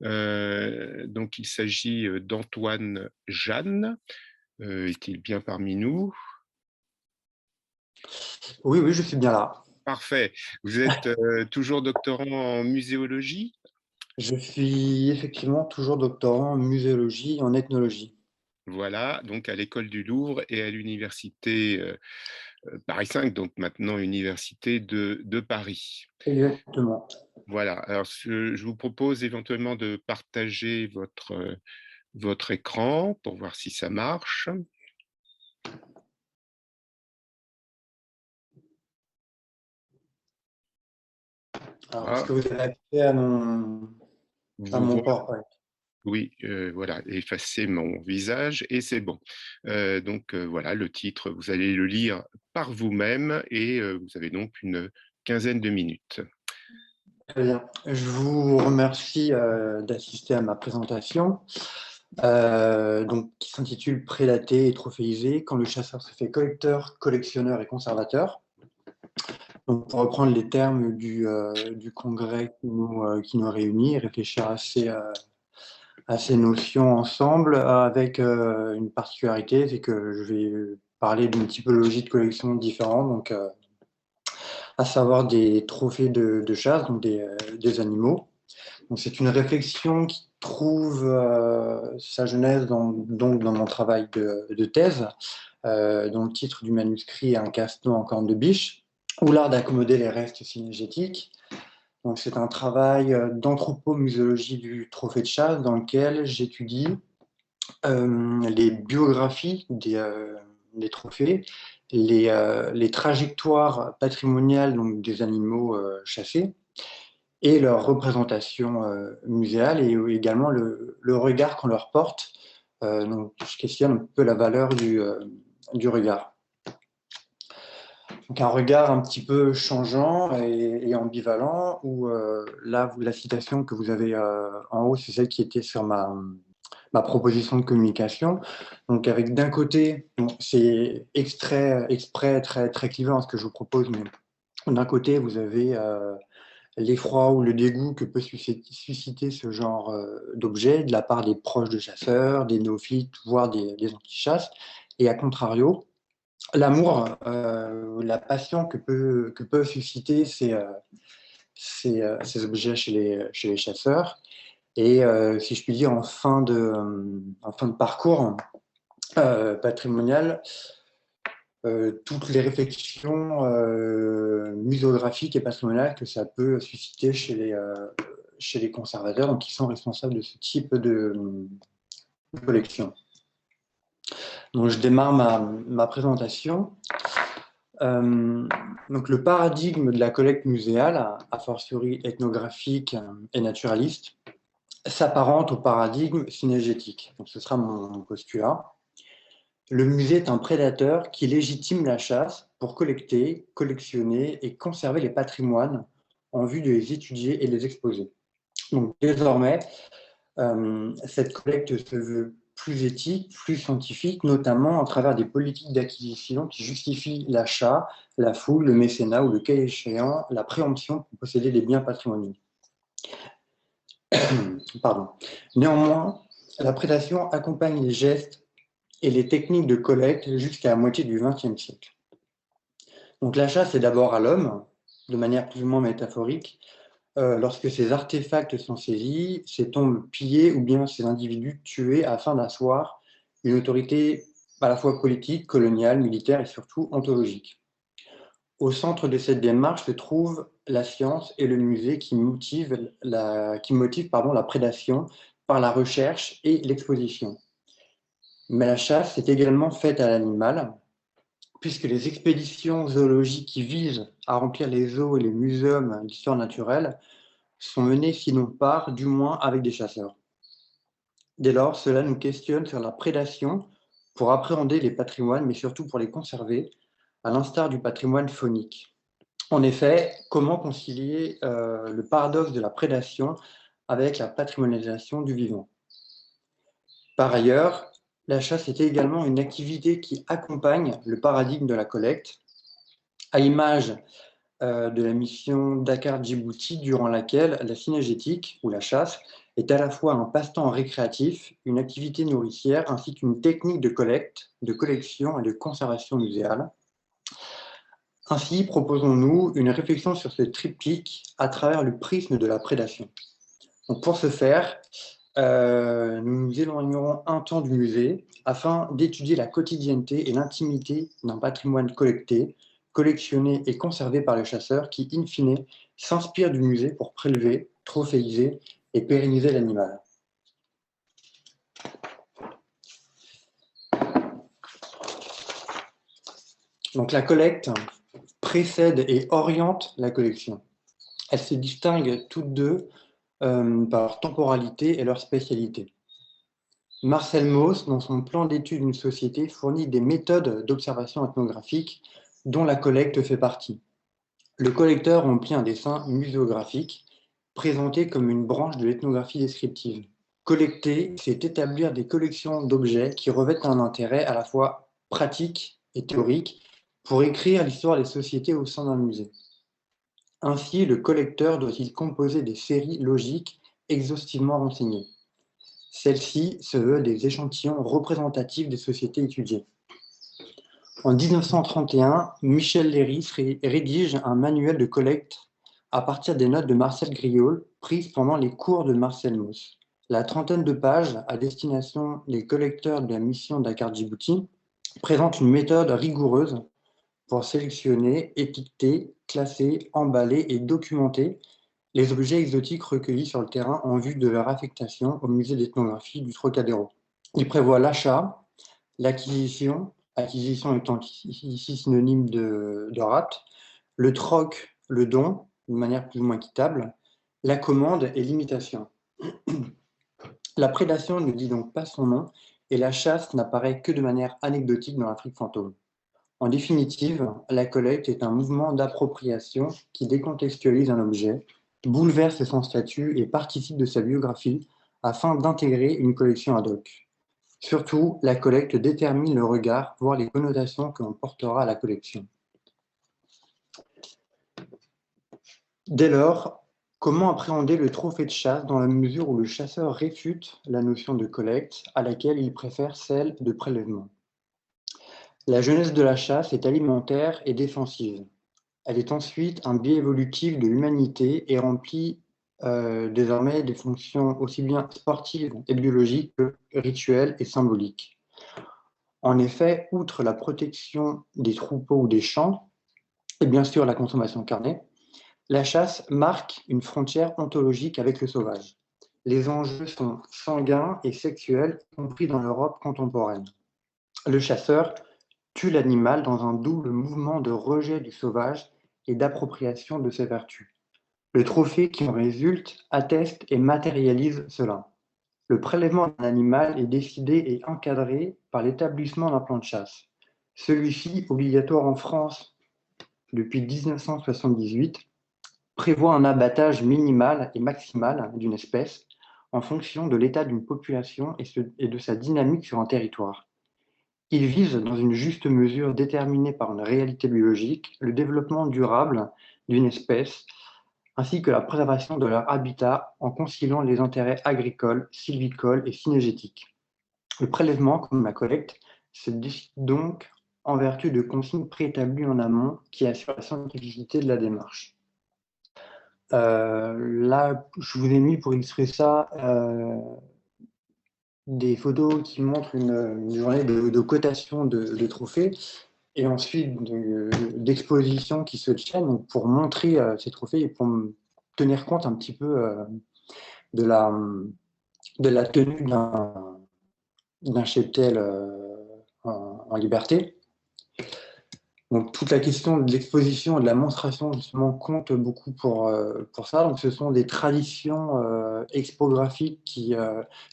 Donc, il s'agit d'Antoine Jeanne. Est-il bien parmi nous? Oui, oui, je suis bien là. Parfait. Vous êtes toujours doctorant en muséologie? Je suis effectivement toujours doctorant en muséologie et en ethnologie. Voilà, donc à l'école du Louvre et à l'université Paris 5, donc maintenant Université de Paris. Exactement. Voilà, alors je vous propose éventuellement de partager votre écran pour voir si ça marche. Alors, est-ce Ah, que vous avez accès à vous mon voyez, PowerPoint? oui, voilà, effacer mon visage et c'est bon. Donc voilà, le titre, vous allez le lire par vous-même et vous avez donc une quinzaine de minutes. Très bien. Je vous remercie d'assister à ma présentation, qui s'intitule Prédaté et trophéisé, quand le chasseur se fait collecteur, collectionneur et conservateur. Donc, pour reprendre les termes du congrès qui nous réunit, et réfléchir à ces notions ensemble, avec une particularité, c'est que je vais parler d'une typologie de collection différente, à savoir des trophées de chasse, donc des animaux. Donc c'est une réflexion qui trouve sa genèse donc dans mon travail de thèse, dont le titre du manuscrit est Un casse-noix en corne de biche, ou l'art d'accommoder les restes cinégétiques. Donc c'est un travail d'anthropomuséologie du trophée de chasse dans lequel j'étudie les biographies des trophées, les trajectoires patrimoniales donc, des animaux chassés et leur représentation muséale et également le regard qu'on leur porte. Donc, je questionne un peu la valeur du regard. Donc, un regard un petit peu changeant et ambivalent, où là, la citation que vous avez en haut, c'est celle qui était sur ma proposition de communication. Donc, avec d'un côté, bon, c'est exprès très, très clivant ce que je vous propose, mais d'un côté, vous avez l'effroi ou le dégoût que peut susciter ce genre d'objet de la part des proches de chasseurs, des néophytes, voire des anti-chasses. Et à contrario, l'amour, la passion que peuvent susciter ces objets chez les chasseurs. Et si je puis dire, en fin de parcours patrimonial, toutes les réflexions muséographiques et patrimoniales que ça peut susciter chez les conservateurs, donc qui sont responsables de ce type de collection. Donc je démarre ma présentation. Donc le paradigme de la collecte muséale, a fortiori ethnographique et naturaliste, s'apparente au paradigme synégétique. Donc ce sera mon postulat. Le musée est un prédateur qui légitime la chasse pour collecter, collectionner et conserver les patrimoines en vue de les étudier et les exposer. Donc désormais, cette collecte se veut plus éthique, plus scientifique, notamment à travers des politiques d'acquisition qui justifient l'achat, la fouille, le mécénat ou, le cas échéant, la préemption pour posséder des biens patrimoniaux. Pardon. Néanmoins, la prédation accompagne les gestes et les techniques de collecte jusqu'à la moitié du XXe siècle. Donc la chasse est d'abord à l'homme, de manière plus ou moins métaphorique, lorsque ces artefacts sont saisis, ces tombes pillées ou bien ces individus tués afin d'asseoir une autorité à la fois politique, coloniale, militaire et surtout ontologique. Au centre de cette démarche se trouve la science et le musée qui motivent la prédation par la recherche et l'exposition. Mais la chasse est également faite à l'animal, puisque les expéditions zoologiques qui visent à remplir les zoos et les muséums d'histoire naturelle sont menées sinon par, du moins avec des chasseurs. Dès lors, cela nous questionne sur la prédation pour appréhender les patrimoines, mais surtout pour les conserver, à l'instar du patrimoine faunique. En effet, comment concilier le paradoxe de la prédation avec la patrimonialisation du vivant? Par ailleurs, la chasse est également une activité qui accompagne le paradigme de la collecte, à l'image de la mission Dakar-Djibouti, durant laquelle la cynégétique, ou la chasse, est à la fois un passe-temps récréatif, une activité nourricière, ainsi qu'une technique de collecte, de collection et de conservation muséale. Ainsi, proposons-nous une réflexion sur ce triptyque à travers le prisme de la prédation. Donc pour ce faire, nous nous éloignerons un temps du musée afin d'étudier la quotidienneté et l'intimité d'un patrimoine collecté, collectionné et conservé par les chasseurs qui, in fine, s'inspirent du musée pour prélever, trophéiser et pérenniser l'animal. Donc la collecte précède et oriente la collection. Elles se distinguent toutes deux par leur temporalité et leur spécialité. Marcel Mauss, dans son plan d'étude d'une société, fournit des méthodes d'observation ethnographique dont la collecte fait partie. Le collecteur remplit un dessin muséographique présenté comme une branche de l'ethnographie descriptive. Collecter, c'est établir des collections d'objets qui revêtent un intérêt à la fois pratique et théorique pour écrire l'histoire des sociétés au sein d'un musée. Ainsi, le collecteur doit-il composer des séries logiques exhaustivement renseignées. Celles-ci se veulent des échantillons représentatifs des sociétés étudiées. En 1931, Michel Léris rédige un manuel de collecte à partir des notes de Marcel Griaule prises pendant les cours de Marcel Mauss. La trentaine de pages à destination des collecteurs de la mission Dakar-Djibouti présente une méthode rigoureuse pour sélectionner, étiqueter, classer, emballer et documenter les objets exotiques recueillis sur le terrain en vue de leur affectation au musée d'ethnographie du Trocadéro. Il prévoit l'achat, l'acquisition, acquisition étant ici synonyme de rate, le troc, le don, d'une manière plus ou moins équitable, la commande et l'imitation. La prédation ne dit donc pas son nom et la chasse n'apparaît que de manière anecdotique dans l'Afrique fantôme. En définitive, la collecte est un mouvement d'appropriation qui décontextualise un objet, bouleverse son statut et participe de sa biographie afin d'intégrer une collection ad hoc. Surtout, la collecte détermine le regard, voire les connotations que l'on portera à la collection. Dès lors, comment appréhender le trophée de chasse dans la mesure où le chasseur réfute la notion de collecte à laquelle il préfère celle de prélèvement? La jeunesse de la chasse est alimentaire et défensive. Elle est ensuite un biais évolutif de l'humanité et remplit désormais des fonctions aussi bien sportives et biologiques que rituelles et symboliques. En effet, outre la protection des troupeaux ou des champs, et bien sûr la consommation carnée, la chasse marque une frontière ontologique avec le sauvage. Les enjeux sont sanguins et sexuels, y compris dans l'Europe contemporaine. Le chasseur tue l'animal dans un double mouvement de rejet du sauvage et d'appropriation de ses vertus. Le trophée qui en résulte atteste et matérialise cela. Le prélèvement d'un animal est décidé et encadré par l'établissement d'un plan de chasse. Celui-ci, obligatoire en France depuis 1978, prévoit un abattage minimal et maximal d'une espèce en fonction de l'état d'une population et de sa dynamique sur un territoire. Il vise, dans une juste mesure déterminée par une réalité biologique, le développement durable d'une espèce ainsi que la préservation de leur habitat en conciliant les intérêts agricoles, sylvicoles et cynégétiques. Le prélèvement, comme la collecte, se décide donc en vertu de consignes préétablies en amont qui assurent la scientificité de la démarche. Là, je vous ai mis pour illustrer ça des photos qui montrent une journée de cotation de trophées et ensuite d'expositions qui se tiennent pour montrer ces trophées et pour tenir compte un petit peu de la tenue d'un cheptel en liberté. Donc, toute la question de l'exposition et de la monstration, justement, compte beaucoup pour ça. Donc, ce sont des traditions expographiques qui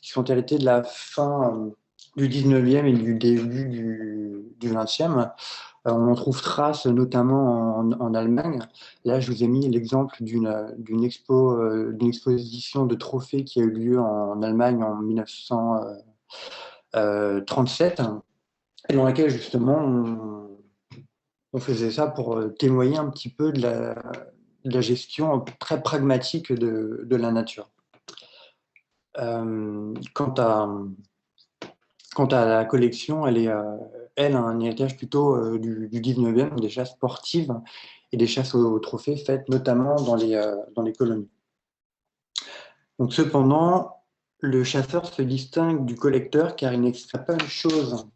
sont héritées de la fin du 19e et du début du 20e. On en trouve trace notamment en Allemagne. Là, je vous ai mis l'exemple d'une exposition de trophées qui a eu lieu en Allemagne en 1937, et dans laquelle, justement, on faisait ça pour témoigner un petit peu de la gestion très pragmatique de la nature. Quant à la collection, elle a un héritage plutôt du 19e, des chasses sportives et des chasses aux trophées faites notamment dans les colonies. Donc, cependant, le chasseur se distingue du collecteur car il n'extrait pas une chose.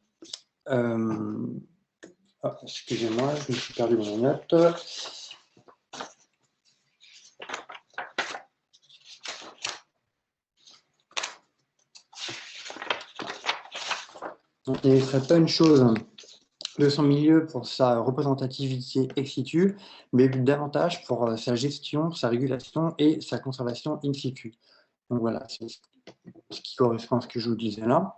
Excusez-moi, je me suis perdu dans mes notes. Donc, il n'extrait pas une chose de son milieu pour sa représentativité ex situ, mais davantage pour sa gestion, sa régulation et sa conservation in situ. Donc voilà, c'est ce qui correspond à ce que je vous disais là.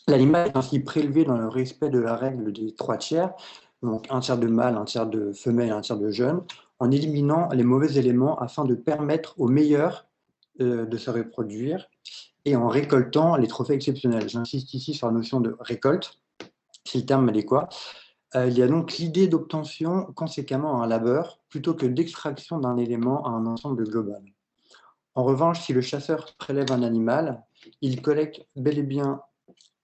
L'animal est ainsi prélevé dans le respect de la règle des 3/3, donc un tiers de mâle, un tiers de femelle et un tiers de jeune, en éliminant les mauvais éléments afin de permettre aux meilleurs de se reproduire et en récoltant les trophées exceptionnels. J'insiste ici sur la notion de récolte, c'est le terme adéquat. Il y a donc l'idée d'obtention conséquemment à un labeur plutôt que d'extraction d'un élément à un ensemble global. En revanche, si le chasseur prélève un animal, il collecte bel et bien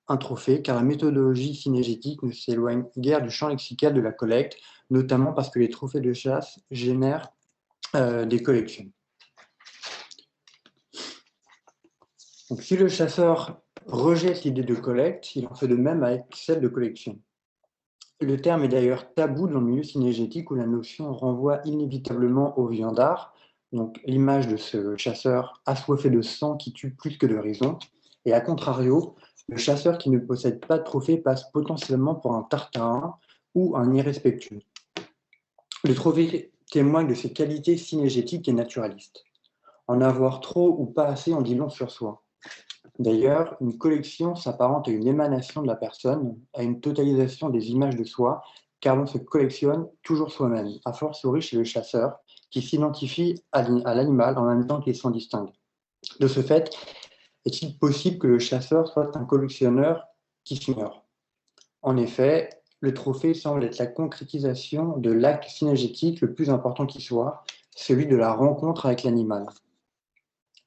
un trophée, car la méthodologie synégétique ne s'éloigne guère du champ lexical de la collecte, notamment parce que les trophées de chasse génèrent des collections. Donc, si le chasseur rejette l'idée de collecte, il en fait de même avec celle de collection. Le terme est d'ailleurs tabou dans le milieu synégétique où la notion renvoie inévitablement au viandard, donc l'image de ce chasseur assoiffé de sang qui tue plus que de raison, et à contrario, le chasseur qui ne possède pas de trophée passe potentiellement pour un tartarin ou un irrespectueux. Le trophée témoigne de ses qualités synégétiques et naturalistes. En avoir trop ou pas assez en dit long sur soi. D'ailleurs, une collection s'apparente à une émanation de la personne, à une totalisation des images de soi, car on se collectionne toujours soi-même, a fortiori chez le chasseur, qui s'identifie à l'animal en même temps qu'il s'en distingue. De ce fait, est-il possible que le chasseur soit un collectionneur qui s'ignore? En effet, le trophée semble être la concrétisation de l'acte synégétique le plus important qui soit, celui de la rencontre avec l'animal.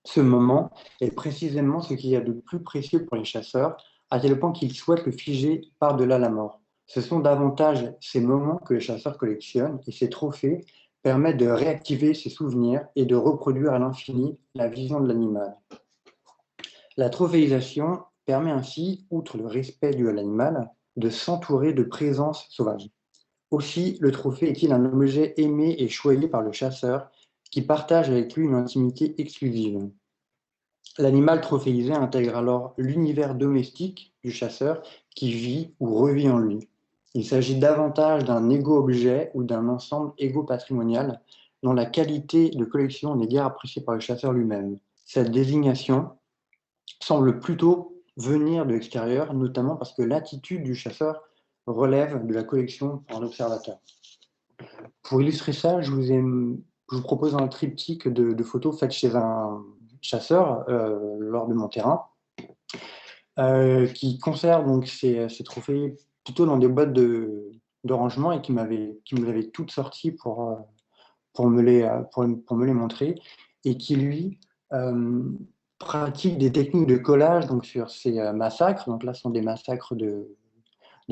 Ce moment est précisément ce qu'il y a de plus précieux pour les chasseurs, à tel point qu'ils souhaitent le figer par-delà la mort. Ce sont davantage ces moments que les chasseurs collectionnent et ces trophées permettent de réactiver ces souvenirs et de reproduire à l'infini la vision de l'animal. La trophéisation permet ainsi, outre le respect dû à l'animal, de s'entourer de présences sauvages. Aussi, le trophée est-il un objet aimé et choyé par le chasseur qui partage avec lui une intimité exclusive. L'animal trophéisé intègre alors l'univers domestique du chasseur qui vit ou revit en lui. Il s'agit davantage d'un égo-objet ou d'un ensemble égo-patrimonial dont la qualité de collection n'est guère appréciée par le chasseur lui-même. Cette désignation semble plutôt venir de l'extérieur, notamment parce que l'attitude du chasseur relève de la collection par l'observateur. Pour illustrer ça, je vous propose un triptyque de photos faites chez un chasseur lors de mon terrain, qui conserve donc ces trophées plutôt dans des boîtes de rangement et qui me l'avait toutes sorties pour me les montrer, et qui lui pratique des techniques de collage donc sur ces massacres. Donc là, ce sont des massacres de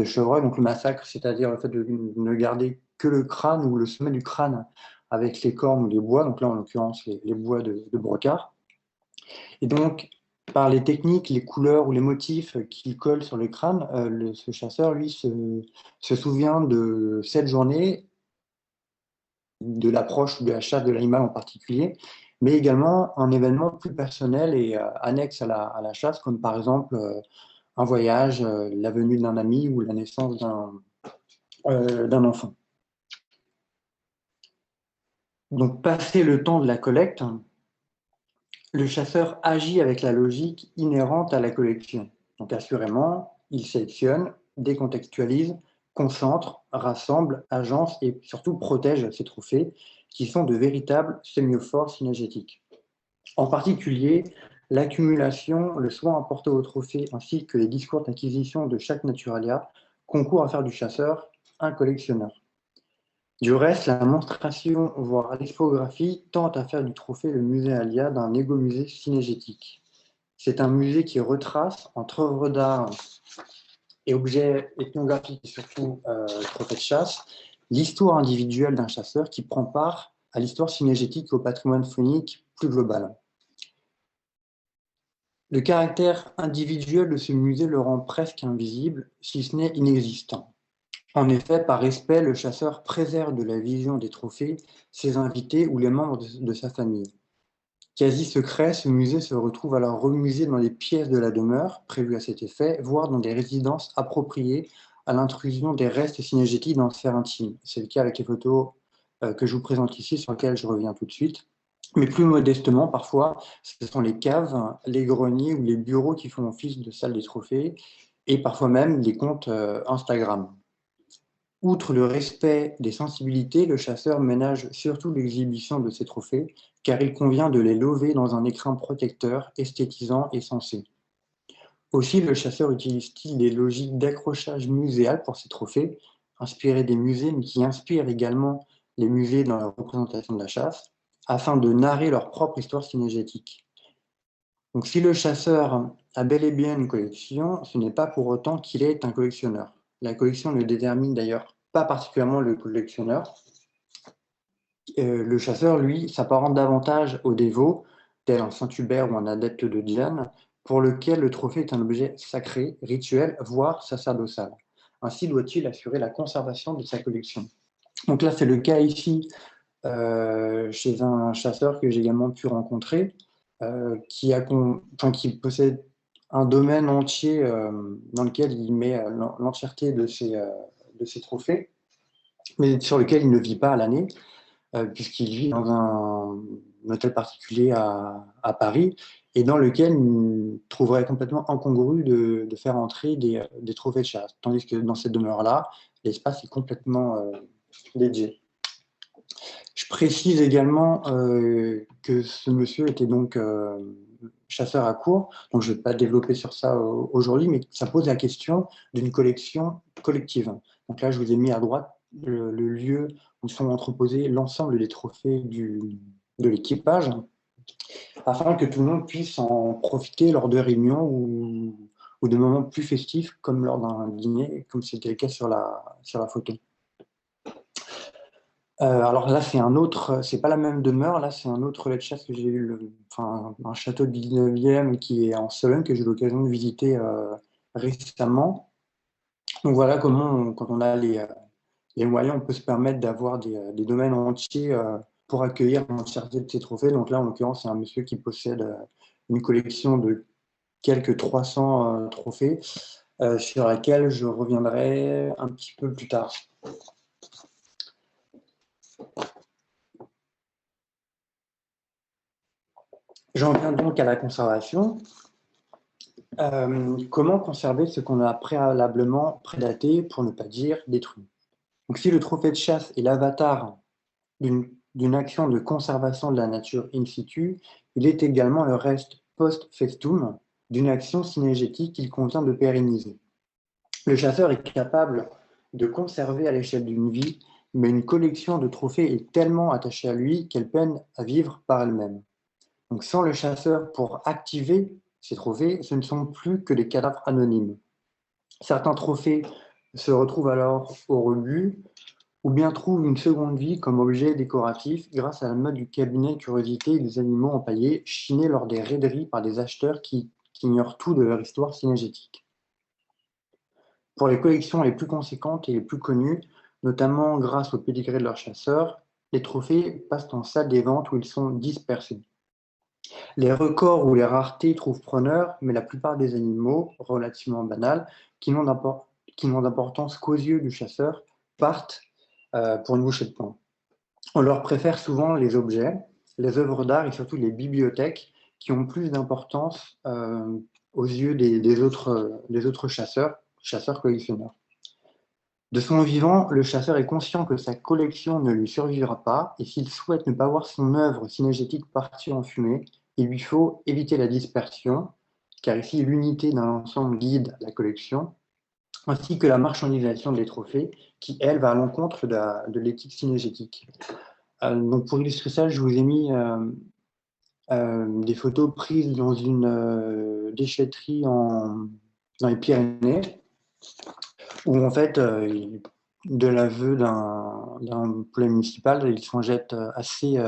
chevreuil. Donc le massacre, c'est-à-dire le fait de ne garder que le crâne ou le sommet du crâne avec les cornes ou les bois. Donc là, en l'occurrence, les bois de brocart. Et donc, par les techniques, les couleurs ou les motifs qu'il colle sur le crâne, ce chasseur, lui, se souvient de cette journée, de l'approche ou de la chasse de l'animal en particulier, mais également un événement plus personnel et annexe à la chasse, comme par exemple un voyage, la venue d'un ami ou la naissance d'un enfant. Donc, passé le temps de la collecte, le chasseur agit avec la logique inhérente à la collection. Donc, assurément, il sélectionne, décontextualise, concentre, rassemble, agence et surtout protège ces trophées qui sont de véritables sémiophores synergétiques. En particulier, l'accumulation, le soin apporté au trophée ainsi que les discours d'acquisition de chaque naturalia concourent à faire du chasseur un collectionneur. Du reste, la monstration, voire l'expographie, tente à faire du trophée le muséalia d'un égomusée synégétique. C'est un musée qui retrace, entre œuvres d'art et objets ethnographiques et surtout trophées de chasse, l'histoire individuelle d'un chasseur qui prend part à l'histoire synégétique et au patrimoine faunique plus global. Le caractère individuel de ce musée le rend presque invisible, si ce n'est inexistant. En effet, par respect, le chasseur préserve de la vision des trophées ses invités ou les membres de sa famille. Quasi secret, ce musée se retrouve alors remusé dans les pièces de la demeure, prévues à cet effet, voire dans des résidences appropriées à l'intrusion des restes synégétiques dans la sphère intime. C'est le cas avec les photos que je vous présente ici, sur lesquelles je reviens tout de suite. Mais plus modestement, parfois, ce sont les caves, les greniers ou les bureaux qui font office de salle des trophées, et parfois même les comptes Instagram. Outre le respect des sensibilités, le chasseur ménage surtout l'exhibition de ses trophées, car il convient de les lever dans un écrin protecteur, esthétisant et sensé. Aussi, le chasseur utilise-t-il des logiques d'accrochage muséal pour ses trophées, inspirés des musées, mais qui inspirent également les musées dans la représentation de la chasse, afin de narrer leur propre histoire synégétique. Donc, si le chasseur a bel et bien une collection, ce n'est pas pour autant qu'il est un collectionneur. La collection ne détermine d'ailleurs pas particulièrement le collectionneur. Le chasseur, lui, s'apparente davantage au dévot, tel un Saint-Hubert ou un adepte de Diane, pour lequel le trophée est un objet sacré, rituel, voire sacerdotal. Ainsi doit-il assurer la conservation de sa collection. Donc là, c'est le cas ici chez un chasseur que j'ai également pu rencontrer, qui possède un domaine entier dans lequel il met l'entièreté de ses trophées, mais sur lequel il ne vit pas à l'année, puisqu'il vit dans un hôtel particulier à Paris, et dans lequel il trouverait complètement incongru de faire entrer des trophées de chasse, tandis que dans cette demeure-là, l'espace est complètement dédié. Je précise également que ce monsieur était donc chasseur à courre, donc je ne vais pas développer sur ça aujourd'hui, mais ça pose la question d'une collection collective. Donc là, je vous ai mis à droite le lieu où sont entreposés l'ensemble des trophées de l'équipage, afin que tout le monde puisse en profiter lors de réunions ou de moments plus festifs, comme lors d'un dîner, comme c'était le cas sur la photo. Alors là, c'est pas la même demeure, là, c'est un autre relais de chasse que j'ai eu, un château du 19e qui est en Sologne, que j'ai eu l'occasion de visiter récemment. Donc voilà comment, quand on a les moyens, on peut se permettre d'avoir des domaines entiers pour accueillir l'entièreté de ces trophées. Donc là, en l'occurrence, c'est un monsieur qui possède une collection de quelques 300 trophées, sur laquelle je reviendrai un petit peu plus tard. J'en viens donc à la conservation. Comment conserver ce qu'on a préalablement prédaté, pour ne pas dire détruit? Donc, si le trophée de chasse est l'avatar d'une action de conservation de la nature in situ, il est également le reste post-festum d'une action synégétique qu'il convient de pérenniser. Le chasseur est capable de conserver à l'échelle d'une vie, mais une collection de trophées est tellement attachée à lui qu'elle peine à vivre par elle-même. Donc, sans le chasseur pour activer ces trophées, ce ne sont plus que des cadavres anonymes. Certains trophées se retrouvent alors au rebut ou bien trouvent une seconde vie comme objet décoratif grâce à la mode du cabinet de curiosité des animaux empaillés chinés lors des raideries par des acheteurs qui ignorent tout de leur histoire synégétique. Pour les collections les plus conséquentes et les plus connues, notamment grâce au pédigré de leurs chasseurs, les trophées passent en salle des ventes où ils sont dispersés. Les records ou les raretés trouvent preneur, mais la plupart des animaux, relativement banals, qui n'ont d'importance qu'aux yeux du chasseur, partent pour une bouchée de pain. On leur préfère souvent les objets, les œuvres d'art et surtout les bibliothèques qui ont plus d'importance aux yeux des autres chasseurs collectionneurs. De son vivant, le chasseur est conscient que sa collection ne lui survivra pas, et s'il souhaite ne pas voir son œuvre synégétique partir en fumée, il lui faut éviter la dispersion, car ici l'unité d'un ensemble guide la collection, ainsi que la marchandisation des trophées, qui, elle, va à l'encontre de l'éthique synégétique. Donc pour illustrer ça, je vous ai mis des photos prises dans une déchetterie dans les Pyrénées, où en fait, de l'aveu d'un problème municipal, ils s'en jettent assez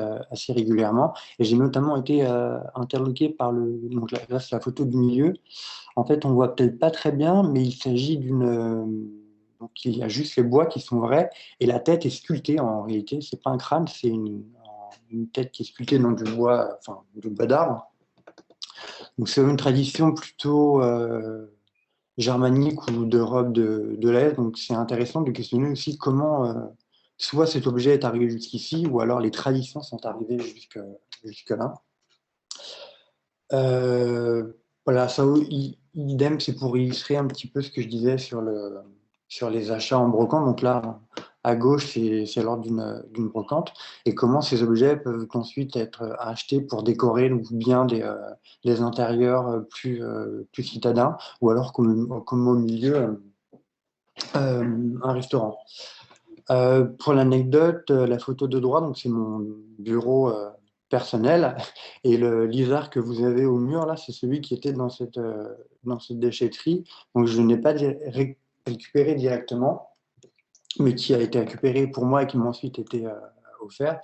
régulièrement. Et j'ai notamment été interloqué par donc là c'est la photo du milieu. En fait, on voit peut-être pas très bien, mais il s'agit donc il y a juste les bois qui sont vrais, et la tête est sculptée en réalité. C'est pas un crâne, c'est une tête qui est sculptée dans du bois, enfin du bois d'arbre. Donc c'est une tradition plutôt germanique ou d'Europe de l'Est. Donc c'est intéressant de questionner aussi comment soit cet objet est arrivé jusqu'ici, ou alors les traditions sont arrivées jusque-là. Voilà, ça, idem, c'est pour illustrer un petit peu ce que je disais sur les achats en brocante. Donc là, à gauche, c'est lors d'une brocante. Et comment ces objets peuvent ensuite être achetés pour décorer ou bien des intérieurs plus citadins, ou alors comme au milieu, un restaurant. Pour l'anecdote, la photo de droite, donc c'est mon bureau personnel, et le lisard que vous avez au mur là, c'est celui qui était dans cette déchetterie. Donc je n'ai pas récupéré directement, mais qui a été récupéré pour moi et qui m'a ensuite été offert.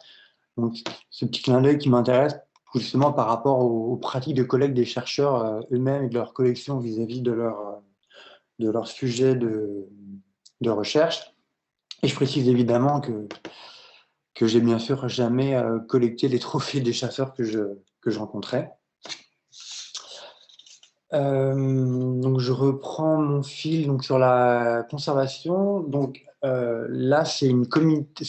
Donc ce petit clin d'œil qui m'intéresse justement par rapport aux pratiques de collecte des chercheurs eux-mêmes et de leur collection vis-à-vis de leur sujet de recherche. Et je précise évidemment que j'ai bien sûr jamais collecté les trophées des chasseurs que je rencontrais. Donc je reprends mon fil donc, sur la conservation. Donc là, c'est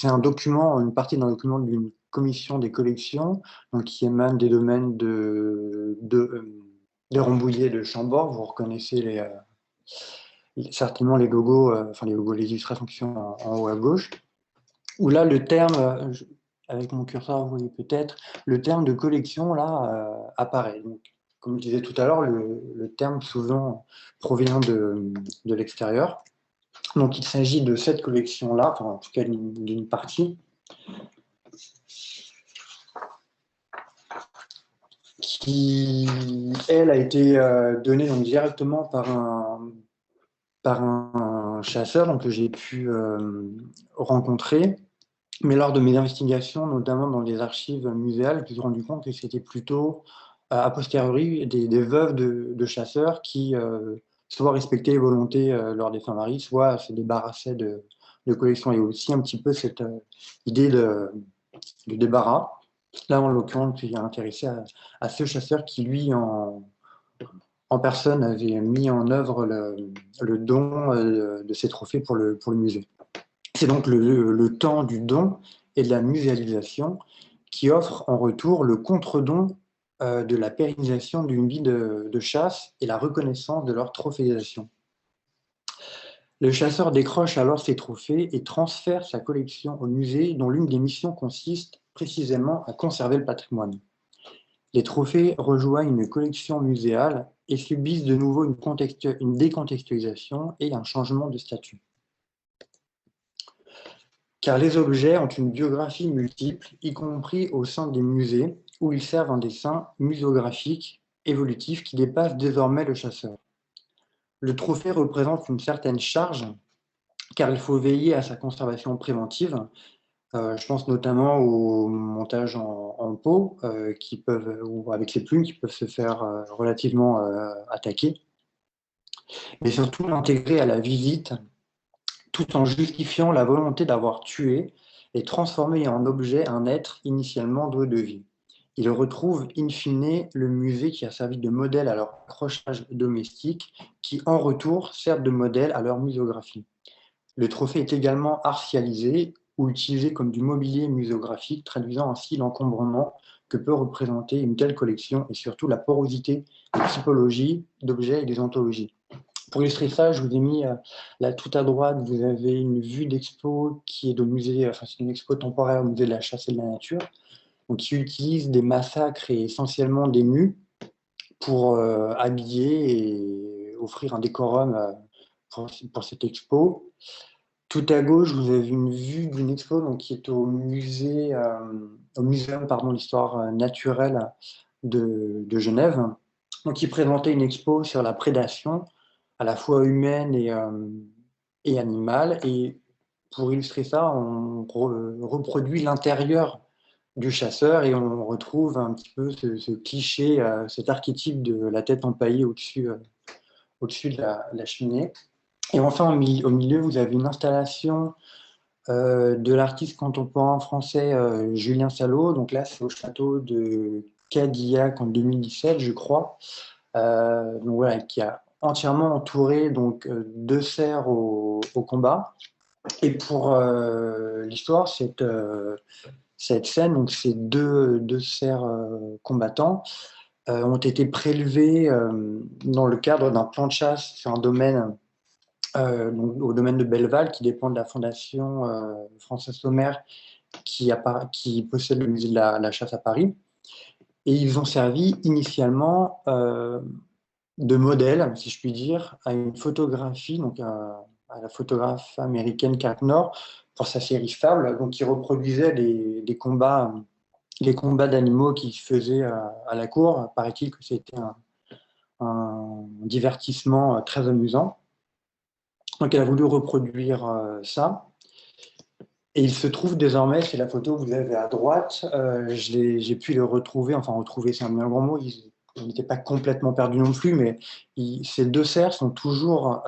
un document, une partie d'un document d'une commission des collections donc, qui émane des domaines des Rambouillet de Chambord. Vous reconnaissez certainement les logos, enfin les logos, les illustrations qui sont en haut à gauche. Où là, le terme, avec mon curseur, vous voyez peut-être, le terme de collection, là, apparaît. Donc, comme je disais tout à l'heure, le terme souvent provient de l'extérieur. Donc, il s'agit de cette collection-là, enfin, en tout cas d'une partie, qui, elle, a été donnée donc, directement par un chasseur donc, que j'ai pu rencontrer. Mais lors de mes investigations, notamment dans les archives muséales, je me suis rendu compte que c'était plutôt a posteriori des veuves de chasseurs qui soit respectaient les volontés lors des fins mariés, soit se débarrassaient de collections. Et aussi un petit peu cette idée de débarras. Là, en l'occurrence, je suis intéressé à ce chasseur qui, lui, en personne, avait mis en œuvre le don de ses trophées pour le musée. C'est donc le temps du don et de la muséalisation qui offre en retour le contre-don de la pérennisation d'une vie de chasse et la reconnaissance de leur trophéisation. Le chasseur décroche alors ses trophées et transfère sa collection au musée dont l'une des missions consiste précisément à conserver le patrimoine. Les trophées rejoignent une collection muséale et subissent de nouveau une décontextualisation et un changement de statut. Car les objets ont une biographie multiple, y compris au sein des musées, où ils servent un dessin muséographique évolutif qui dépasse désormais le chasseur. Le trophée représente une certaine charge, car il faut veiller à sa conservation préventive. Je pense notamment au montage en pot, ou avec les plumes qui peuvent se faire relativement attaquer, mais surtout l'intégrer à la visite tout en justifiant la volonté d'avoir tué et transformé en objet un être initialement doué de vie. Ils retrouvent in fine le musée qui a servi de modèle à leur accrochage domestique, qui en retour sert de modèle à leur muséographie. Le trophée est également artialisé ou utilisé comme du mobilier muséographique, traduisant ainsi l'encombrement que peut représenter une telle collection et surtout la porosité des typologies d'objets et des anthologies. Pour illustrer ça, je vous ai mis là tout à droite, vous avez une vue d'expo qui est au musée, enfin c'est une expo temporaire au musée de la chasse et de la nature, donc qui utilise des massacres et essentiellement des nus pour habiller et offrir un décorum pour cette expo. Tout à gauche, vous avez une vue d'une expo donc, qui est au muséum d'histoire naturelle de Genève. Donc, il présentait une expo sur la prédation, à la fois humaine et animale. Et pour illustrer ça, on reproduit l'intérieur du chasseur et on retrouve un petit peu ce cliché, cet archétype de la tête empaillée au-dessus de la cheminée. Et enfin, au milieu, vous avez une installation de l'artiste contemporain français Julien Salot. Donc là, c'est au château de Cadillac en 2017, je crois. Donc voilà, qui a entièrement entouré donc, deux cerfs au combat. Et pour l'histoire, cette scène, donc ces deux cerfs combattants, ont été prélevés dans le cadre d'un plan de chasse sur un domaine, donc au domaine de Belleval, qui dépend de la Fondation François Sommer, qui possède le musée de la chasse à Paris. Et ils ont servi initialement de modèle, si je puis dire, à une photographie, donc à la photographe américaine Kate Knorr, pour sa série Fable, donc qui reproduisait les combats d'animaux qui se faisaient à la cour. Paraît-il que c'était un divertissement très amusant. Donc elle a voulu reproduire ça. Et il se trouve désormais, c'est la photo que vous avez à droite, j'ai pu le retrouver, enfin retrouver c'est un bien grand mot, il n'était pas complètement perdu non plus, mais ces deux cerfs sont toujours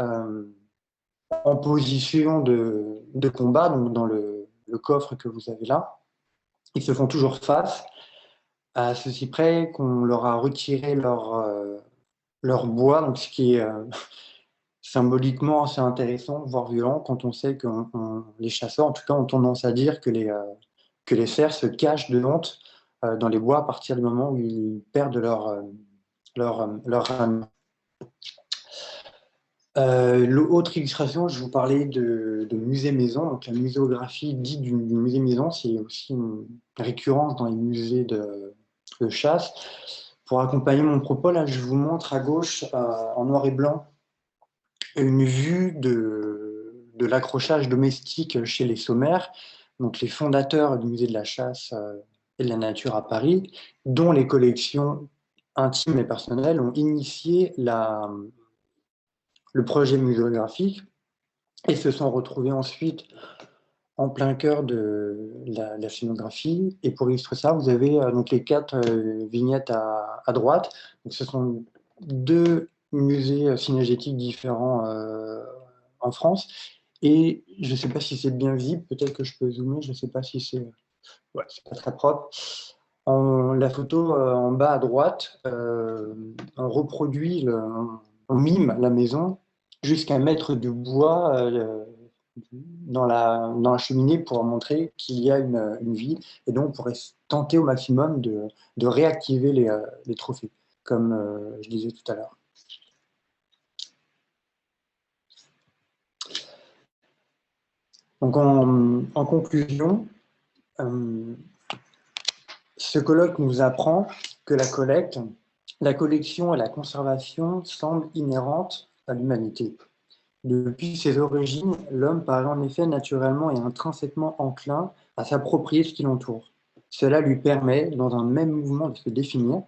en position de combat, donc dans le coffre que vous avez là. Ils se font toujours face, à ceci près qu'on leur a retiré leur bois, donc ce qui est symboliquement assez intéressant, voire violent, quand on sait que les chasseurs, en tout cas, ont tendance à dire que les cerfs se cachent de honte dans les bois à partir du moment où ils perdent leur âme. L'autre illustration, je vous parlais de musée-maison. Donc la muséographie dite du musée-maison, c'est aussi une récurrence dans les musées de chasse. Pour accompagner mon propos, là, je vous montre à gauche, en noir et blanc, une vue de l'accrochage domestique chez les Sommaires, donc les fondateurs du musée de la chasse et de la nature à Paris, dont les collections intimes et personnelles ont initié le projet muséographique et se sont retrouvés ensuite en plein cœur de la scénographie. Et pour illustrer ça, vous avez donc les 4 vignettes à droite. Donc, ce sont 2 musées cinégétiques différents en France. Et je ne sais pas si c'est bien visible, peut-être que je peux zoomer, je ne sais pas si c'est... Ouais, c'est pas très propre. La photo en bas à droite, on reproduit, on mime la maison jusqu'à mettre du bois dans la cheminée pour montrer qu'il y a une vie. Et donc, on pourrait tenter au maximum de réactiver les trophées, comme je disais tout à l'heure. Donc, en conclusion, ce colloque nous apprend que la collection et la conservation semblent inhérentes à l'humanité. Depuis ses origines, l'homme paraît en effet naturellement et intrinsèquement enclin à s'approprier ce qui l'entoure. Cela lui permet, dans un même mouvement, de se définir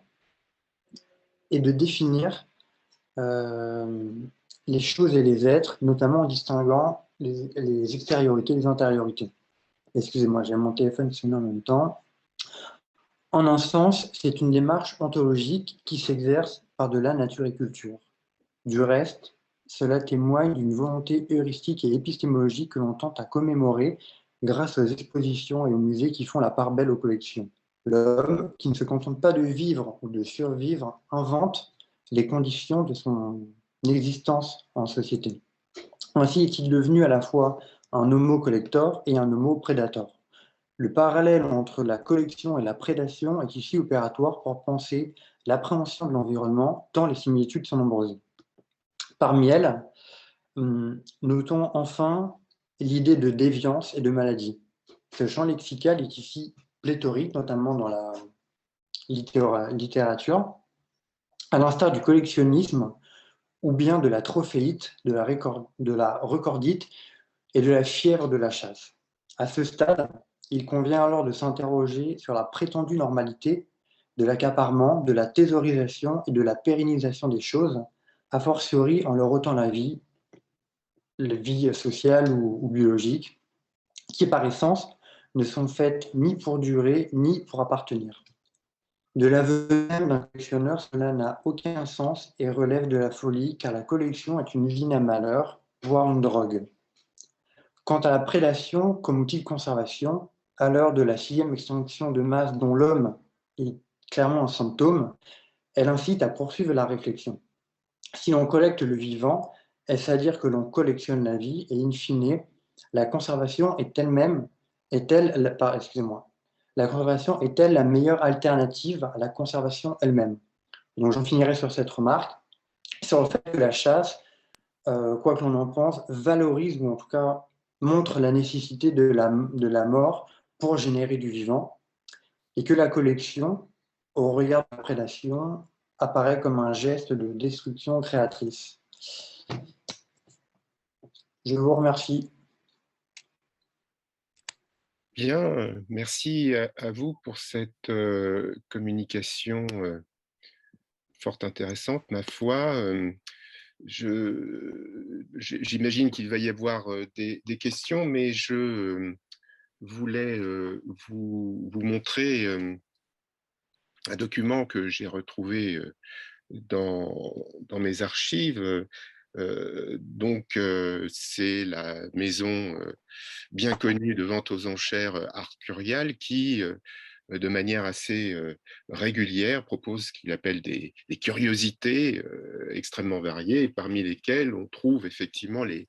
et de définir les choses et les êtres, notamment en distinguant les extériorités des intériorités. Excusez-moi, j'ai mon téléphone qui sonne en même temps. En un sens, c'est une démarche ontologique qui s'exerce par-delà nature et culture. Du reste, cela témoigne d'une volonté heuristique et épistémologique que l'on tente à commémorer grâce aux expositions et aux musées qui font la part belle aux collections. L'homme, qui ne se contente pas de vivre ou de survivre, invente les conditions de son existence en société. Ainsi est-il devenu à la fois un homo collector et un homo predator. Le parallèle entre la collection et la prédation est ici opératoire pour penser l'appréhension de l'environnement, tant les similitudes sont nombreuses. Parmi elles, notons enfin l'idée de déviance et de maladie. Ce champ lexical est ici pléthorique, notamment dans la littérature, à l'instar du collectionnisme ou bien de la trophéite, de la recordite et de la fièvre de la chasse. À ce stade, il convient alors de s'interroger sur la prétendue normalité de l'accaparement, de la thésaurisation et de la pérennisation des choses, a fortiori en leur ôtant la vie sociale ou biologique, qui par essence ne sont faites ni pour durer ni pour appartenir. De l'aveu même d'un collectionneur, cela n'a aucun sens et relève de la folie, car la collection est une vigne à malheur, voire une drogue. Quant à la prédation comme outil de conservation, à l'heure de la 6e extinction de masse dont l'homme est clairement un symptôme, elle incite à poursuivre la réflexion. Si l'on collecte le vivant, est-ce à dire que l'on collectionne la vie et in fine, la conservation la conservation est-elle la meilleure alternative à la conservation elle-même? Donc j'en finirai sur cette remarque, sur le fait que la chasse, quoi que l'on en pense, valorise ou en tout cas montre la nécessité de la mort pour générer du vivant, et que la collection, au regard de la prédation, apparaît comme un geste de destruction créatrice. Je vous remercie. Bien, merci à vous pour cette communication fort intéressante, ma foi. J'imagine qu'il va y avoir des questions, mais je voulais vous montrer un document que j'ai retrouvé dans mes archives. C'est la maison bien connue de vente aux enchères Arcurial qui, de manière assez régulière, propose ce qu'il appelle des curiosités extrêmement variées, parmi lesquelles on trouve effectivement les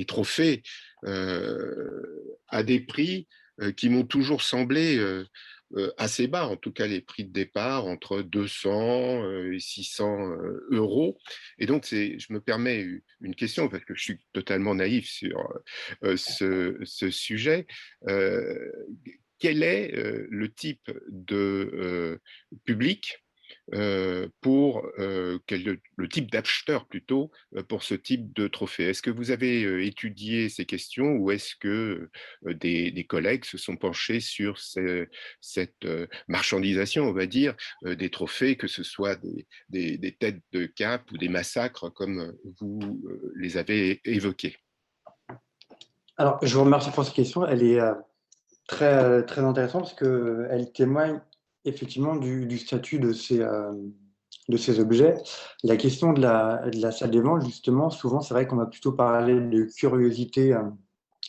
trophées à des prix qui m'ont toujours semblé assez bas, en tout cas les prix de départ entre 200 et 600 euros. Et donc, je me permets une question, parce que je suis totalement naïf sur ce sujet. Quel est le type de public le type d'acheteur plutôt pour ce type de trophée? Est-ce que vous avez étudié ces questions ou est-ce que des collègues se sont penchés sur cette marchandisation, on va dire, des trophées, que ce soit des têtes de cap ou des massacres comme vous les avez évoqués? Alors, je vous remercie pour cette question. Elle est très, très intéressante parce qu'elle témoigne effectivement du statut de ces objets. La question de la salle des ventes, justement, souvent, c'est vrai qu'on va plutôt parler de curiosité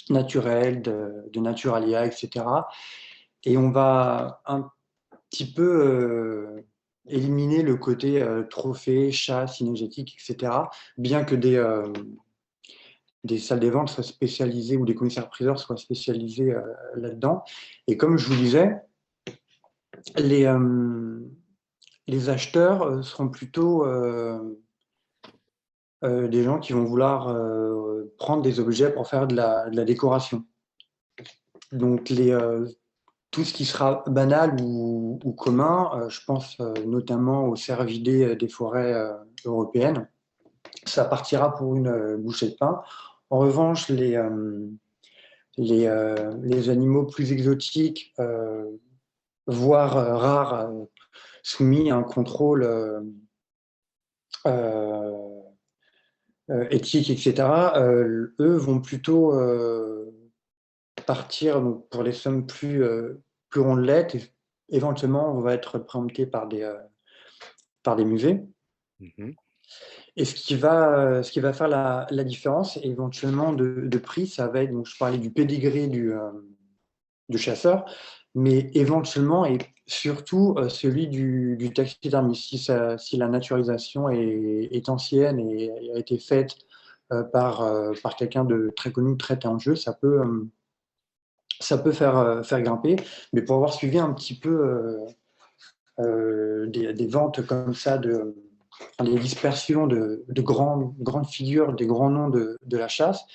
naturelle, de naturalia, etc. Et on va un petit peu éliminer le côté trophée, chasse, énergétique, etc. Bien que des salles des ventes soient spécialisées ou des commissaires-priseurs soient spécialisés là-dedans. Et comme je vous disais, les acheteurs seront plutôt des gens qui vont vouloir prendre des objets pour faire de la décoration. Donc, tout ce qui sera banal ou commun, je pense notamment aux cervidés des forêts européennes, ça partira pour une bouchée de pain. En revanche, les animaux plus exotiques, voire rares, soumis à un contrôle éthique, etc., eux vont plutôt partir donc, pour les sommes plus rondelettes. Et éventuellement, on va être préempté par des musées. Mhm. Et ce qui va faire la différence éventuellement de prix, ça va être, donc je parlais du pédigré du chasseur, mais éventuellement et surtout celui du taxidermiste. Si la naturalisation est ancienne et a été faite par quelqu'un de très connu, très talentueux, ça peut faire grimper. Mais pour avoir suivi un petit peu des ventes comme ça, des dispersions de grandes figures, des grands noms de la chasse,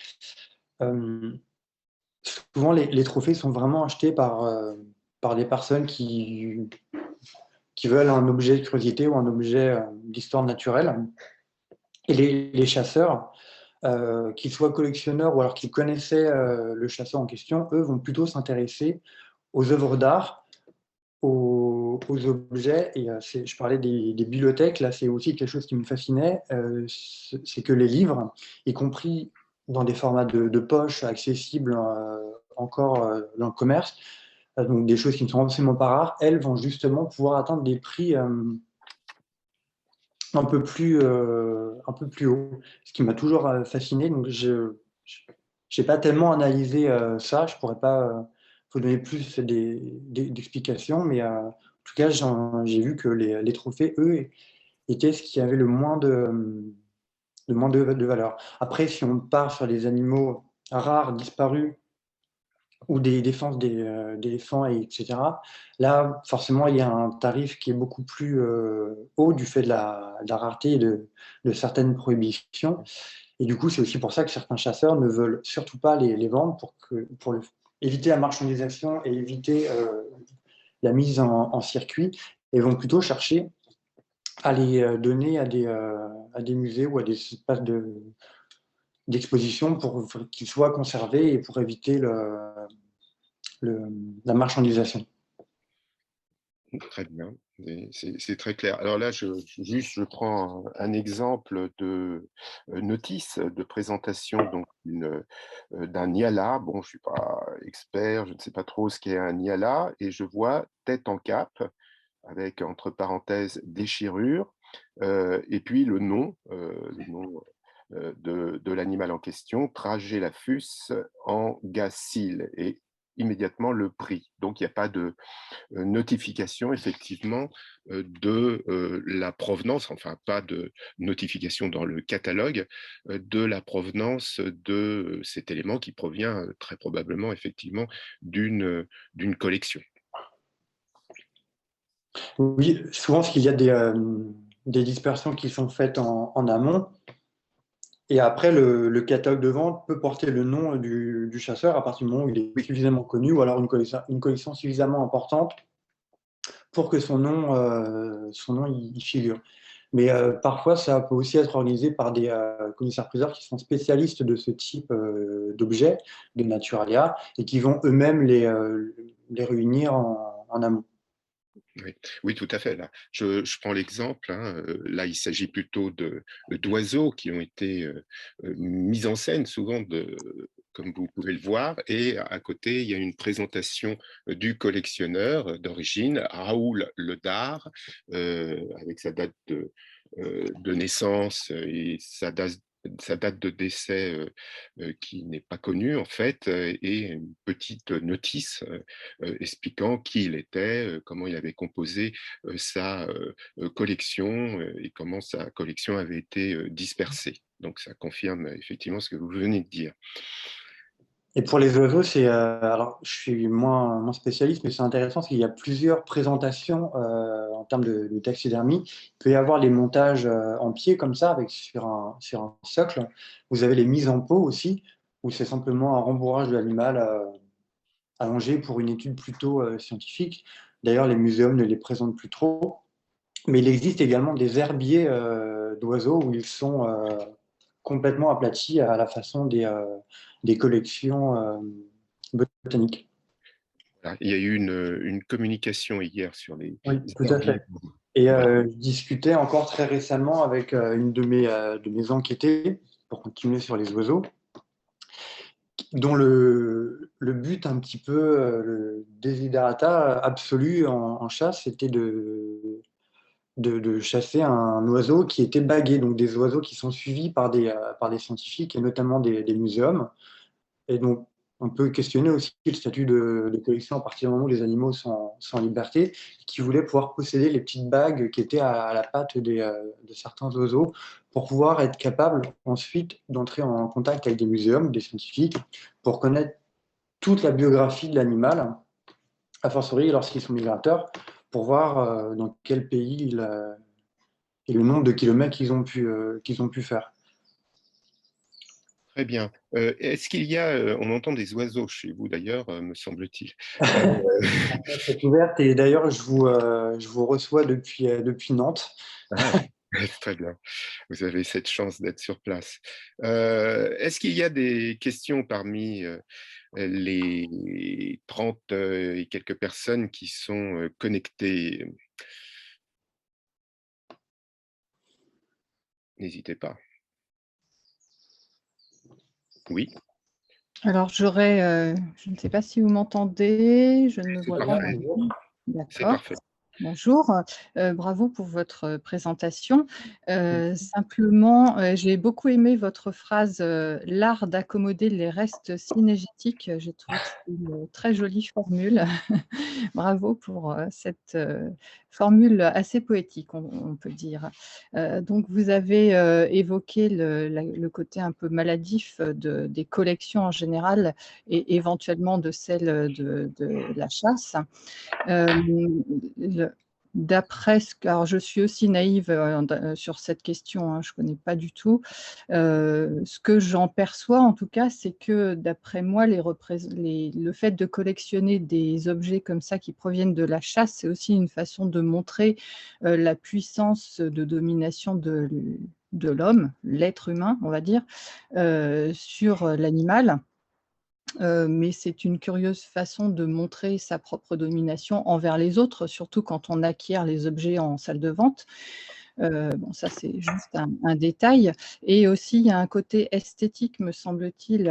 souvent les trophées sont vraiment achetés par des personnes qui veulent un objet de curiosité ou un objet d'histoire naturelle. Et les chasseurs, qu'ils soient collectionneurs ou alors qu'ils connaissaient le chasseur en question, eux vont plutôt s'intéresser aux œuvres d'art, aux objets. Et je parlais des bibliothèques, là c'est aussi quelque chose qui me fascinait, c'est que les livres, y compris dans des formats de poche accessibles encore dans le commerce, donc des choses qui ne sont absolument pas rares, elles vont justement pouvoir atteindre des prix un peu plus haut, ce qui m'a toujours fasciné. Donc j'ai pas tellement analysé ça, je pourrais pas vous donner plus d'explications, mais en tout cas, j'ai vu que les trophées, eux, étaient ce qui avait le moins de valeur. Après, si on part sur les animaux rares, disparus, ou des défenses d'éléphants, etc. Là, forcément, il y a un tarif qui est beaucoup plus haut du fait de la rareté et de certaines prohibitions. Et du coup, c'est aussi pour ça que certains chasseurs ne veulent surtout pas les vendre pour éviter la marchandisation et éviter la mise en circuit, et vont plutôt chercher à les donner à des musées ou à des espaces d'exposition pour qu'ils soient conservés et pour éviter la marchandisation. Très bien, c'est très clair. Alors là, je prends un exemple de notice de présentation donc d'un Niala. Bon, je ne suis pas expert, je ne sais pas trop ce qu'est un Niala, et je vois tête en cap, avec entre parenthèses déchirure, et puis le nom de l'animal en question, Tragelaphus angacile, et immédiatement le prix. Donc, il n'y a pas de notification effectivement de la provenance, enfin pas de notification dans le catalogue de la provenance de cet élément qui provient très probablement effectivement d'une collection. Oui, souvent, parce qu'il y a des dispersions qui sont faites en amont, et après, le catalogue de vente peut porter le nom du chasseur à partir du moment où il est Oui, suffisamment connu, ou alors une collection suffisamment importante pour que son nom y figure. Mais parfois, ça peut aussi être organisé par des commissaires-priseurs qui sont spécialistes de ce type d'objets, de naturalia, et qui vont eux-mêmes les réunir en amont. oui, oui, tout à fait. Là, je prends l'exemple, hein, là, il s'agit plutôt d'oiseaux qui ont été mis en scène souvent comme vous pouvez le voir, et à côté, il y a une présentation du collectionneur d'origine, Raoul Ledard, avec sa date de naissance et sa date de décès qui n'est pas connue en fait, et une petite notice expliquant qui il était, comment il avait composé sa collection et comment sa collection avait été dispersée. Donc ça confirme effectivement ce que vous venez de dire. Et pour les oiseaux, alors je suis moins spécialiste, mais c'est intéressant parce qu'il y a plusieurs présentations en termes de taxidermie. Il peut y avoir les montages en pied comme ça, sur un socle. Vous avez les mises en pot aussi, où c'est simplement un rembourrage de l'animal allongé pour une étude plutôt scientifique. D'ailleurs, les muséums ne les présentent plus trop. Mais il existe également des herbiers d'oiseaux où ils sont complètement aplatis à la façon des collections botaniques. Voilà. Il y a eu une communication hier sur les Oui, tout à herbiers. fait. Et Voilà. je discutais encore très récemment avec une de mes enquêtées, pour continuer sur les oiseaux, dont le but un petit peu, le desiderata absolu en chasse, c'était de chasser un oiseau qui était bagué, donc des oiseaux qui sont suivis par des scientifiques et notamment des muséums. Et donc, on peut questionner aussi le statut de collection à partir du moment où les animaux sont en liberté, qui voulaient pouvoir posséder les petites bagues qui étaient à la patte de certains oiseaux pour pouvoir être capable ensuite d'entrer en contact avec des muséums, des scientifiques, pour connaître toute la biographie de l'animal, a fortiori lorsqu'ils sont migrateurs, pour voir dans quel pays et le nombre de kilomètres qu'ils ont pu faire. Très bien. Est-ce qu'il y a, on entend des oiseaux chez vous d'ailleurs, me semble-t-il. Euh, Cette ouverte, et d'ailleurs, je vous reçois depuis Nantes. ah, très bien. Vous avez cette chance d'être sur place. Est-ce qu'il y a des questions parmi les 30 et quelques personnes qui sont connectées. N'hésitez pas. Oui, Alors, je ne sais pas si vous m'entendez, je ne me c'est vois pas. parfait. C'est D'accord. parfait. Bonjour, bravo pour votre présentation. Simplement, j'ai beaucoup aimé votre phrase, «L'art d'accommoder les restes synégétiques». J'ai trouvé que c'était une très jolie formule. Bravo pour, cette, formule assez poétique, on peut dire. Donc vous avez, évoqué le côté un peu maladif, des collections en général et éventuellement de celles, de la chasse. Le D'après ce que, alors je suis aussi naïve, sur cette question, hein, je ne connais pas du tout. Ce que j'en perçois en tout cas, c'est que d'après moi, le fait de collectionner des objets comme ça qui proviennent de la chasse, c'est aussi une façon de montrer, la puissance de domination de l'homme, l'être humain, on va dire, sur l'animal. Mais c'est une curieuse façon de montrer sa propre domination envers les autres, surtout quand on acquiert les objets en salle de vente. Bon, ça, c'est juste un détail et aussi, il y a un côté esthétique, me semble-t-il,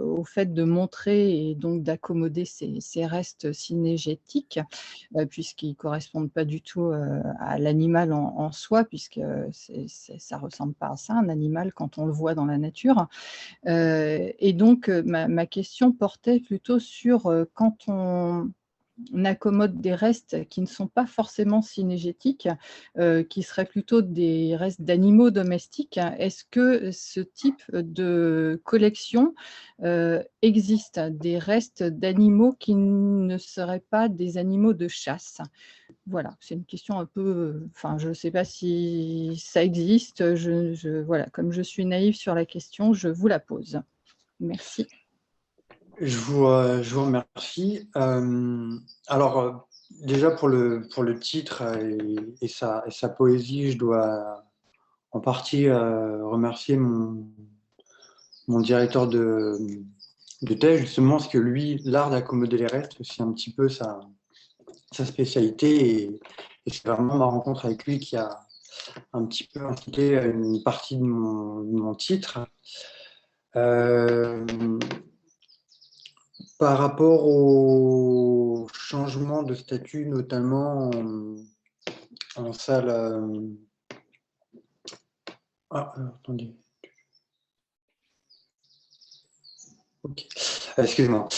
au fait de montrer et donc d'accommoder ces restes synégétiques, puisqu'ils correspondent pas du tout, à l'animal en soi, puisque, ça ressemble pas à ça, un animal, quand on le voit dans la nature. Et donc, ma question portait plutôt sur, quand on accommode des restes qui ne sont pas forcément synégétiques, qui seraient plutôt des restes d'animaux domestiques. Est-ce que ce type de collection, existe? Des restes d'animaux qui ne seraient pas des animaux de chasse? Voilà, c'est une question un peu, enfin, je ne sais pas si ça existe, voilà, comme je suis naïve sur la question, je vous la pose. Merci. Je vous remercie. Alors, déjà pour le titre et sa poésie, je dois en partie remercier mon directeur de thèse, justement, parce que lui, l'art d'accommoder les restes, c'est un petit peu sa spécialité. Et c'est vraiment ma rencontre avec lui qui a un petit peu incité une partie de mon titre. Par rapport au changement de statut, notamment en salle. Attendez. Ok. Excusez-moi.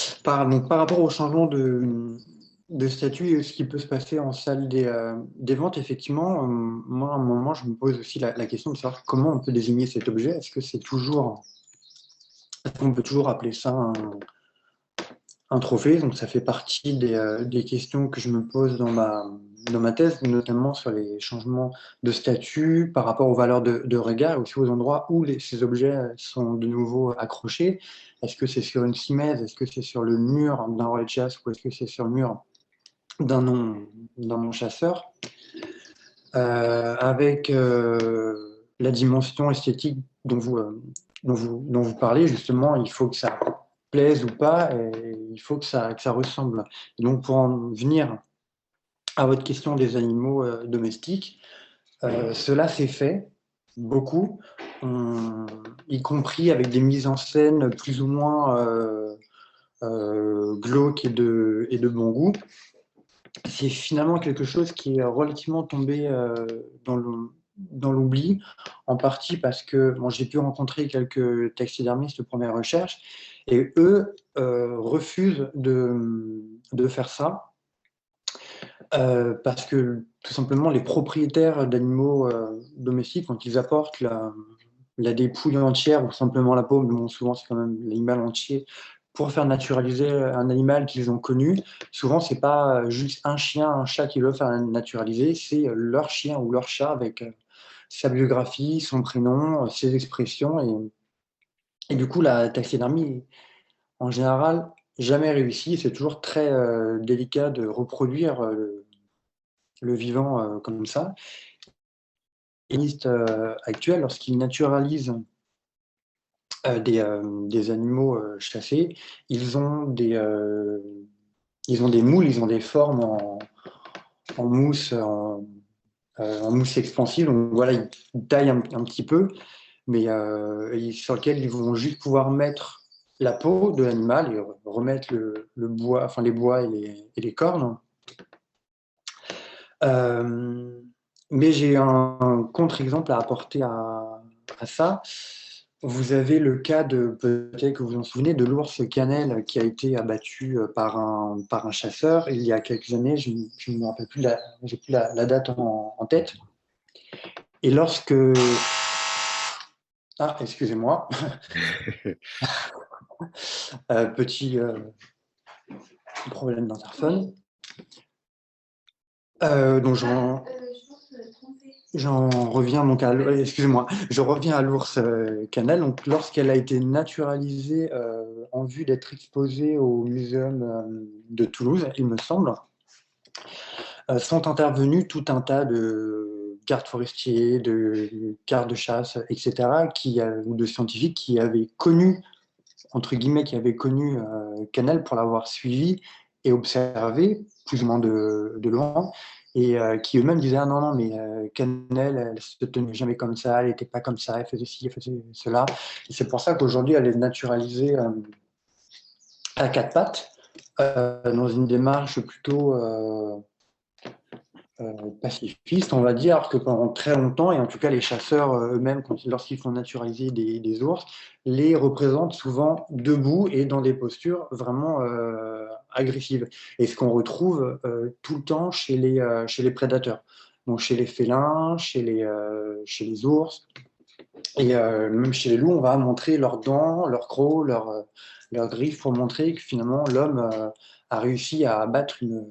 Donc, par rapport au changement de statut et ce qui peut se passer en salle des ventes, effectivement, moi, à un moment, je me pose aussi la question de savoir comment on peut désigner cet objet. Est-ce qu'on peut toujours appeler ça un trophée? Donc, ça fait partie des questions que je me pose dans ma thèse, notamment sur les changements de statut par rapport aux valeurs de regard et aussi aux endroits où ces objets sont de nouveau accrochés. Est-ce que c'est sur une simèse? Est-ce que c'est sur le mur d'un relais de chasse ou est-ce que c'est sur le mur d'un non-chasseur? Avec la dimension esthétique dont vous parlez, justement, il faut que ça plaise ou pas, et il faut que ça ressemble. Et donc, pour en venir à votre question des animaux domestiques, cela s'est fait beaucoup, y compris avec des mises en scène plus ou moins glauques et de bon goût. C'est finalement quelque chose qui est relativement tombé dans l'oubli, en partie parce que bon, j'ai pu rencontrer quelques taxidermistes pour mes recherches, et eux refusent de faire ça, parce que tout simplement les propriétaires d'animaux domestiques, quand ils apportent la dépouille entière ou simplement la peau, mais bon, souvent c'est quand même l'animal entier, pour faire naturaliser un animal qu'ils ont connu. Souvent, c'est pas juste un chien, un chat qu'ils veulent faire naturaliser, c'est leur chien ou leur chat avec sa biographie, son prénom, ses expressions. Et du coup, la taxidermie, en général, jamais réussi. C'est toujours très délicat de reproduire le vivant comme ça. Les actuels, lorsqu'ils naturalisent des animaux chassés, ils ont des moules, ils ont des formes en mousse, en mousse expansive. Donc voilà, ils taillent un petit peu, mais sur lequel ils vont juste pouvoir mettre la peau de l'animal et remettre le bois, enfin les bois et les cornes. Mais j'ai un contre-exemple à apporter à ça. Vous avez le cas de, peut-être que vous vous en souvenez, de l'ours Cannelle qui a été abattu par un chasseur il y a quelques années. Je ne me rappelle plus, j'ai plus la date en tête. Et lorsque... Ah, excusez-moi. Petit problème d'interphone. Donc j'en reviens donc à, excusez-moi, je reviens à l'ours Cannelle. Donc lorsqu'elle a été naturalisée en vue d'être exposée au muséum de Toulouse, il me semble, sont intervenus tout un tas de gardes forestiers, de gardes de chasse, etc., ou de scientifiques qui avaient connu, entre guillemets, qui avaient connu Cannelle pour l'avoir suivi et observé, plus ou moins de loin, et qui eux-mêmes disaient ah non, non, mais Cannelle, elle se tenait jamais comme ça, elle n'était pas comme ça, elle faisait ci, elle faisait cela. Et c'est pour ça qu'aujourd'hui, elle est naturalisée à quatre pattes, dans une démarche plutôt pacifiste, on va dire, alors que pendant très longtemps, et en tout cas les chasseurs eux-mêmes, lorsqu'ils font naturaliser des ours, les représentent souvent debout et dans des postures vraiment agressives. Et ce qu'on retrouve tout le temps chez les prédateurs, donc chez les félins, chez les ours, et même chez les loups, on va montrer leurs dents, leurs crocs, leurs griffes pour montrer que finalement l'homme a réussi à abattre une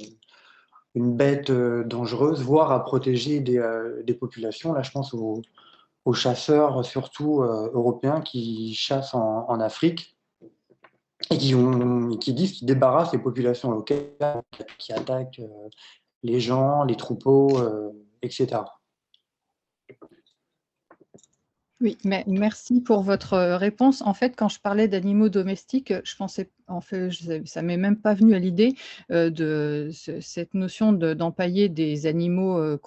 bête dangereuse, voire à protéger des populations. Là, je pense aux chasseurs, surtout européens, qui chassent en Afrique et qui disent qu'ils débarrassent les populations locales, qui attaquent les gens, les troupeaux, etc. Oui, mais merci pour votre réponse. En fait, quand je parlais d'animaux domestiques, je pensais, en fait, ça m'est même pas venu à l'idée de cette notion d'empailler des animaux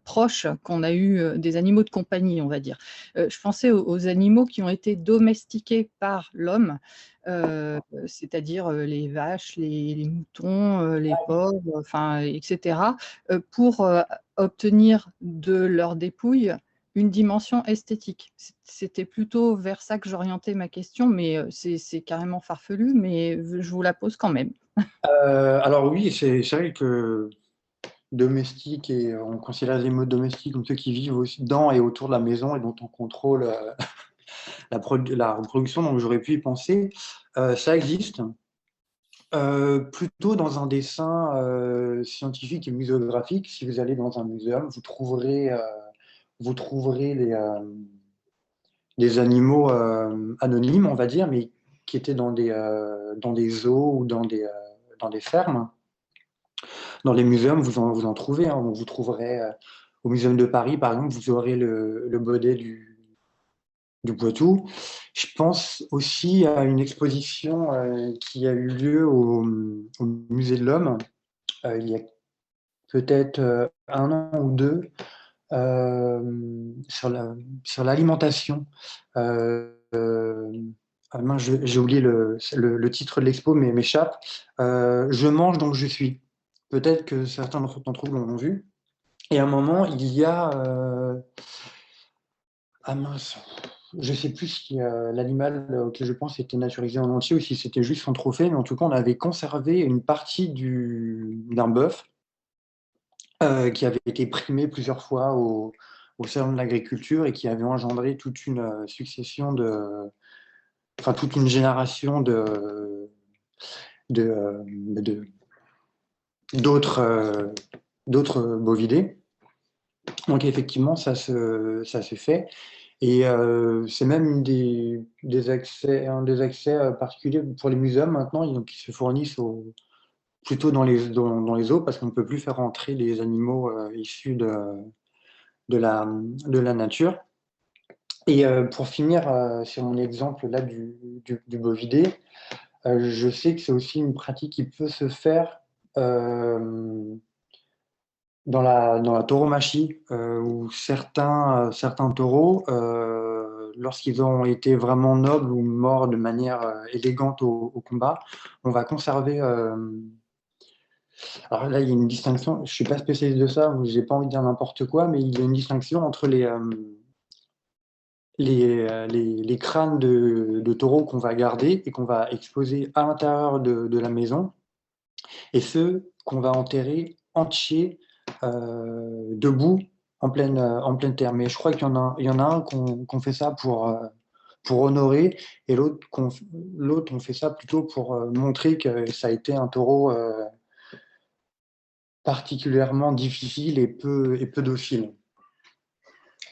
proches, qu'on a eu, des animaux de compagnie, on va dire. Je pensais aux animaux qui ont été domestiqués par l'homme, c'est-à-dire les vaches, les moutons, les porcs, enfin, etc., pour obtenir de leurs dépouilles une dimension esthétique. C'était plutôt vers ça que j'orientais ma question, mais c'est carrément farfelu, mais je vous la pose quand même. Alors oui, c'est vrai que domestiques, et on considère les animaux domestiques comme ceux qui vivent aussi dans et autour de la maison et dont on contrôle la reproduction, donc j'aurais pu y penser. Ça existe. Plutôt dans un dessin scientifique et muséographique. Si vous allez dans un muséum, vous trouverez des animaux anonymes, on va dire, mais qui étaient dans des zoos ou dans des fermes. Dans les muséums, vous en trouvez. Hein. Vous trouverez au Muséum de Paris, par exemple, vous aurez le baudet du Poitou. Je pense aussi à une exposition qui a eu lieu au Musée de l'Homme il y a peut-être un an ou deux sur l'alimentation. J'ai oublié le titre de l'expo, mais m'échappe. Je mange donc je suis. Peut-être que certains d'entre vous l'ont vu. Et à un moment, il y a... ah mince, je ne sais plus si l'animal auquel je pense était naturalisé en entier ou si c'était juste son trophée, mais en tout cas, on avait conservé une partie d'un bœuf qui avait été primé plusieurs fois au Salon de l'Agriculture et qui avait engendré toute une succession enfin toute une génération de- d'autres bovidés. Donc effectivement, ça se fait. Et c'est même un des accès particuliers pour les muséums maintenant, donc, qui se fournissent plutôt dans les zoos parce qu'on ne peut plus faire entrer des animaux issus de la nature. Et pour finir sur mon exemple là du bovidé, je sais que c'est aussi une pratique qui peut se faire dans la tauromachie, où certains taureaux, lorsqu'ils ont été vraiment nobles ou morts de manière élégante au combat, on va conserver. Alors là, il y a une distinction, je ne suis pas spécialiste de ça, je n'ai pas envie de dire n'importe quoi, mais il y a une distinction entre les crânes de taureaux qu'on va garder et qu'on va exposer à l'intérieur de la maison, et ceux qu'on va enterrer entiers, debout, en pleine terre. Mais je crois qu'il y en a un qu'on fait ça pour honorer, et l'autre, on fait ça plutôt pour montrer que ça a été un taureau particulièrement difficile et peu docile.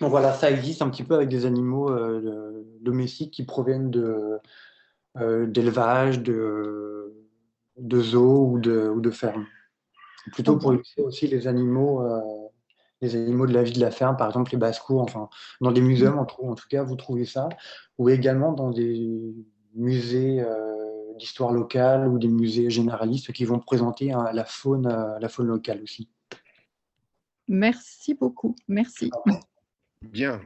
Donc voilà, ça existe un petit peu avec des animaux domestiques qui proviennent d'élevage, de zoos ou de fermes. Plutôt pour illustrer aussi les animaux de la vie de la ferme, par exemple les basses-cours, enfin, dans des musées, en tout cas, vous trouvez ça, ou également dans des musées d'histoire locale ou des musées généralistes qui vont présenter la faune locale aussi. Merci beaucoup. Merci. Bien.